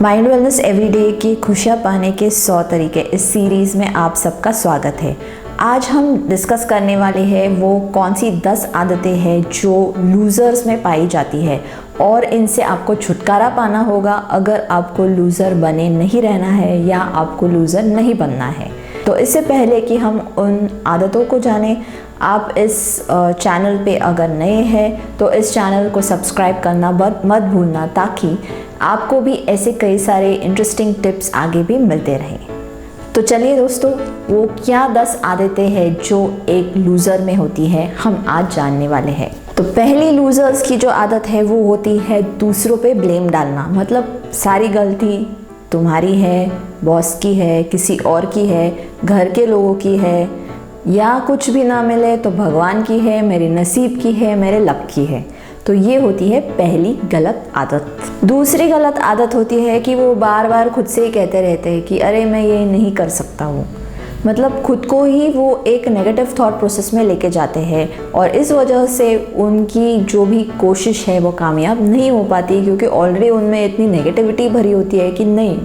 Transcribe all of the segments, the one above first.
Mind wellness everyday की खुशियाँ पाने के 100 तरीके इस सीरीज़ में आप सबका स्वागत है। आज हम डिस्कस करने वाले हैं वो कौन सी 10 आदतें हैं जो लूज़र्स में पाई जाती है और इनसे आपको छुटकारा पाना होगा अगर आपको लूज़र बने नहीं रहना है या आपको लूज़र नहीं बनना है। तो इससे पहले कि हम उन आदतों को जानें, आप इस चैनल पे अगर नए हैं तो इस चैनल को सब्सक्राइब करना मत भूलना, ताकि आपको भी ऐसे कई सारे इंटरेस्टिंग टिप्स आगे भी मिलते रहें। तो चलिए दोस्तों, वो क्या 10 आदतें हैं जो एक लूज़र में होती है, हम आज जानने वाले हैं। तो पहली लूज़र्स की जो आदत है वो होती है दूसरों पे ब्लेम डालना। मतलब सारी गलती तुम्हारी है, बॉस की है, किसी और की है, घर के लोगों की है, या कुछ भी ना मिले तो भगवान की है, मेरे नसीब की है, मेरे लक की है। तो ये होती है पहली गलत आदत। दूसरी गलत आदत होती है कि वो बार बार खुद से ही कहते रहते हैं कि अरे मैं ये नहीं कर सकता हूँ। मतलब खुद को ही वो एक नेगेटिव थॉट प्रोसेस में लेके जाते हैं और इस वजह से उनकी जो भी कोशिश है वो कामयाब नहीं हो पाती, क्योंकि ऑलरेडी उनमें इतनी नेगेटिविटी भरी होती है कि नहीं,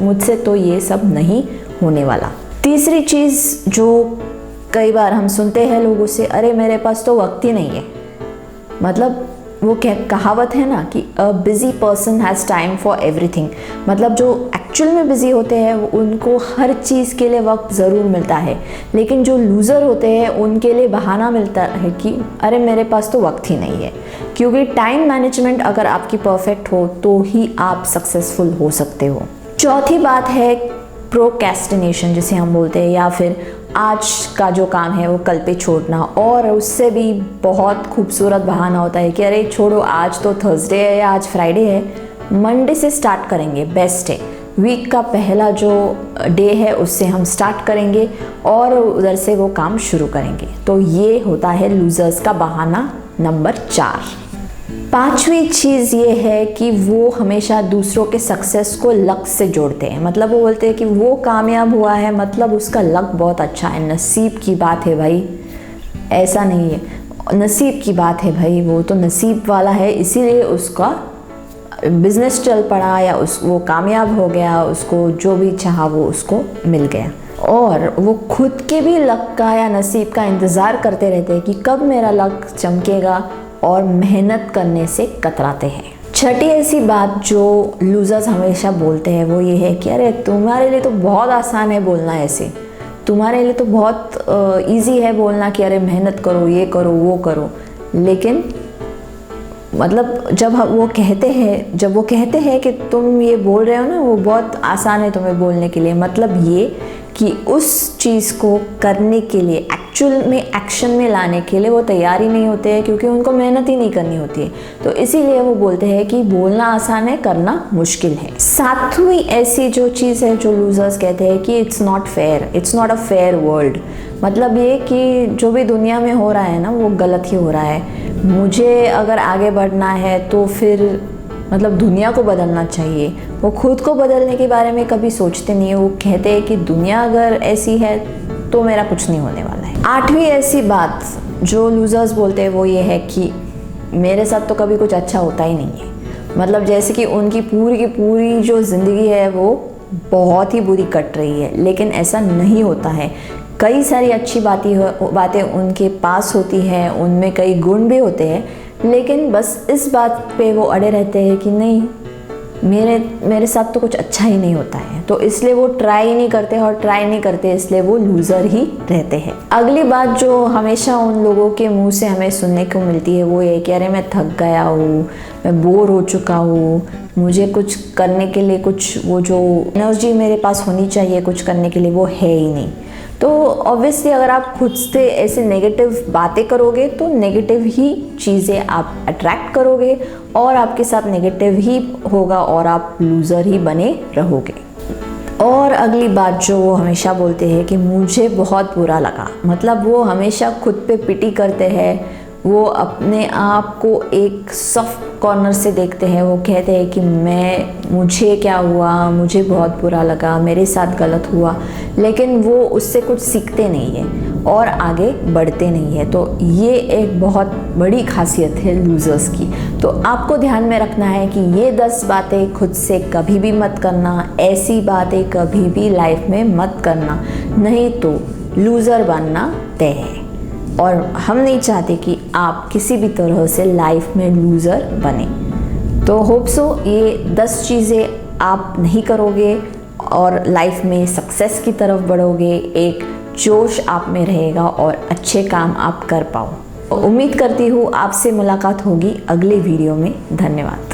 मुझसे तो ये सब नहीं होने वाला। तीसरी चीज़ जो कई बार हम सुनते हैं लोगों से, अरे मेरे पास तो वक्त ही नहीं है। मतलब वो कहावत है ना कि a busy person has time for everything. मतलब जो एक्चुअल में बिज़ी होते हैं उनको हर चीज़ के लिए वक्त ज़रूर मिलता है, लेकिन जो लूज़र होते हैं उनके लिए बहाना मिलता है कि अरे मेरे पास तो वक्त ही नहीं है। क्योंकि टाइम मैनेजमेंट अगर आपकी परफेक्ट हो तो ही आप सक्सेसफुल हो सकते हो। चौथी बात है प्रोक्रेस्टिनेशन, जिसे हम बोलते हैं, या फिर आज का जो काम है वो कल पे छोड़ना। और उससे भी बहुत खूबसूरत बहाना होता है कि अरे छोड़ो, आज तो थर्सडे है या आज फ्राइडे है, मंडे से स्टार्ट करेंगे, बेस्ट है। वीक का पहला जो डे है उससे हम स्टार्ट करेंगे और उधर से वो काम शुरू करेंगे। तो ये होता है लूज़र्स का बहाना नंबर 4। पांचवी चीज़ ये है कि वो हमेशा दूसरों के सक्सेस को लक से जोड़ते हैं। मतलब वो बोलते हैं कि वो कामयाब हुआ है मतलब उसका लक बहुत अच्छा है, नसीब की बात है भाई। ऐसा नहीं है, नसीब की बात है भाई, वो तो नसीब वाला है, इसीलिए उसका बिजनेस चल पड़ा या वो कामयाब हो गया, उसको जो भी चाहा वो उसको मिल गया। और वो खुद के भी लक का या नसीब का इंतज़ार करते रहते हैं कि कब मेरा लक चमकेगा, और मेहनत करने से कतराते हैं। छठी ऐसी बात जो लूज़र्स हमेशा बोलते हैं वो ये है कि अरे तुम्हारे लिए तो बहुत आसान है बोलना, ऐसे तुम्हारे लिए तो बहुत इजी है बोलना कि अरे मेहनत करो, ये करो, वो करो। लेकिन मतलब जब वो कहते हैं कि तुम ये बोल रहे हो ना, वो बहुत आसान है तुम्हें बोलने के लिए, मतलब ये कि उस चीज़ को करने के लिए, एक्चुअल में एक्शन में लाने के लिए वो तैयार ही नहीं होते हैं, क्योंकि उनको मेहनत ही नहीं करनी होती है। तो इसीलिए वो बोलते हैं कि बोलना आसान है, करना मुश्किल है। सातवीं ऐसी जो चीज़ है जो लूज़र्स कहते हैं कि it's not a fair world. मतलब ये कि जो भी दुनिया में हो रहा है ना वो गलत ही हो रहा है। मुझे अगर आगे बढ़ना है तो फिर मतलब दुनिया को बदलना चाहिए। वो खुद को बदलने के बारे में कभी सोचते नहीं है। वो कहते हैं कि दुनिया अगर ऐसी है तो मेरा कुछ नहीं होने वाला है। आठवीं ऐसी बात जो लूज़र्स बोलते हैं वो ये है कि मेरे साथ तो कभी कुछ अच्छा होता ही नहीं है। मतलब जैसे कि उनकी पूरी की पूरी जो ज़िंदगी है वो बहुत ही बुरी कट रही है, लेकिन ऐसा नहीं होता है। कई सारी अच्छी बातें उनके पास होती हैं, उनमें कई गुण भी होते हैं, लेकिन बस इस बात पे वो अड़े रहते हैं कि नहीं, मेरे साथ तो कुछ अच्छा ही नहीं होता है। तो इसलिए वो ट्राई नहीं करते, इसलिए वो लूज़र ही रहते हैं। अगली बात जो हमेशा उन लोगों के मुंह से हमें सुनने को मिलती है वो ये कि अरे मैं थक गया हूँ, मैं बोर हो चुका हूँ, मुझे कुछ करने के लिए कुछ वो जो एनर्जी मेरे पास होनी चाहिए कुछ करने के लिए वो है ही नहीं। तो ऑब्वियसली अगर आप खुद से ऐसे नेगेटिव बातें करोगे तो नेगेटिव ही चीज़ें आप अट्रैक्ट करोगे और आपके साथ नेगेटिव ही होगा और आप लूज़र ही बने रहोगे। और अगली बात जो वो हमेशा बोलते हैं कि मुझे बहुत बुरा लगा। मतलब वो हमेशा खुद पे पिटी करते हैं, वो अपने आप को एक सॉफ्ट कॉर्नर से देखते हैं। वो कहते हैं कि मुझे क्या हुआ, मुझे बहुत बुरा लगा, मेरे साथ गलत हुआ, लेकिन वो उससे कुछ सीखते नहीं है और आगे बढ़ते नहीं है। तो ये एक बहुत बड़ी खासियत है लूज़र्स की। तो आपको ध्यान में रखना है कि ये 10 बातें खुद से कभी भी मत करना, ऐसी बातें कभी भी लाइफ में मत करना, नहीं तो लूज़र बनना तय है। और हम नहीं चाहते कि आप किसी भी तरह से लाइफ में लूज़र बने। तो होप सो ये 10 चीज़ें आप नहीं करोगे और लाइफ में सक्सेस की तरफ बढ़ोगे, एक जोश आप में रहेगा और अच्छे काम आप कर पाओ। उम्मीद करती हूँ आपसे मुलाकात होगी अगले वीडियो में। धन्यवाद।